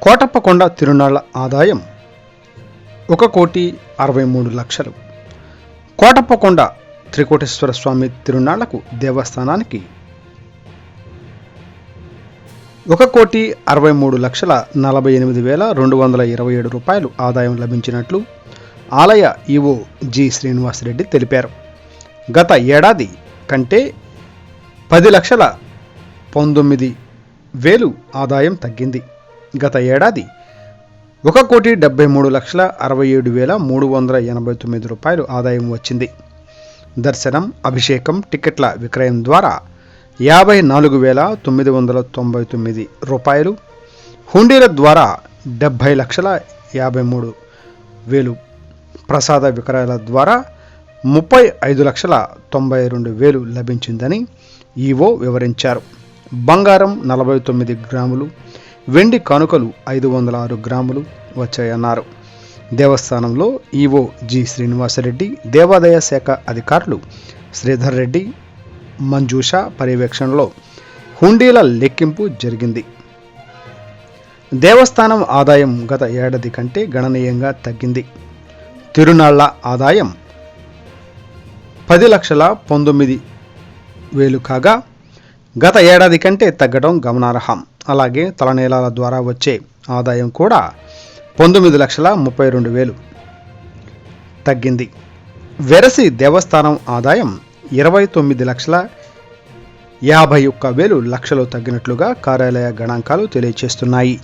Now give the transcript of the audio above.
కోటప్పకొండ తిరునాళ్ల ఆదాయం 1,63,00,000. కోటప్పకొండ త్రికోటేశ్వర స్వామి తిరునాళ్లకు దేవస్థానానికి 1,63,48,227 రూపాయలు ఆదాయం లభించినట్లు ఆలయ ఈవో జి శ్రీనివాసరెడ్డి తెలిపారు. గత ఏడాది కంటే 10,19,000 ఆదాయం తగ్గింది. గత ఏడాది 1,73,67,389 రూపాయలు ఆదాయం వచ్చింది. దర్శనం, అభిషేకం, టికెట్ల విక్రయం ద్వారా 54,999 రూపాయలు, హుండీల ద్వారా 70,53,000, ప్రసాద విక్రయాల ద్వారా 35,92,000 లభించిందని ఈవో వివరించారు. బంగారం 49 గ్రాములు, వెండి కానుకలు 506 గ్రాములు వచ్చాయన్నారు. దేవస్థానంలో ఈవో జి శ్రీనివాసరెడ్డి, దేవాదాయ శాఖ అధికారులు శ్రీధర్ రెడ్డి, మంజూష పర్యవేక్షణలో హుండీల లెక్కింపు జరిగింది. దేవస్థానం ఆదాయం గత ఏడాది కంటే గణనీయంగా తగ్గింది. తిరునాళ్ల ఆదాయం 10,19,000 కాగా గత ఏడాది కంటే తగ్గడం గమనార్హం. అలాగే తలనీలాల ద్వారా వచ్చే ఆదాయం కూడా 19,32,000 తగ్గింది. వెరసి దేవస్థానం ఆదాయం 29,51,000 తగ్గినట్లుగా కార్యాలయ గణాంకాలు తెలియజేస్తున్నాయి.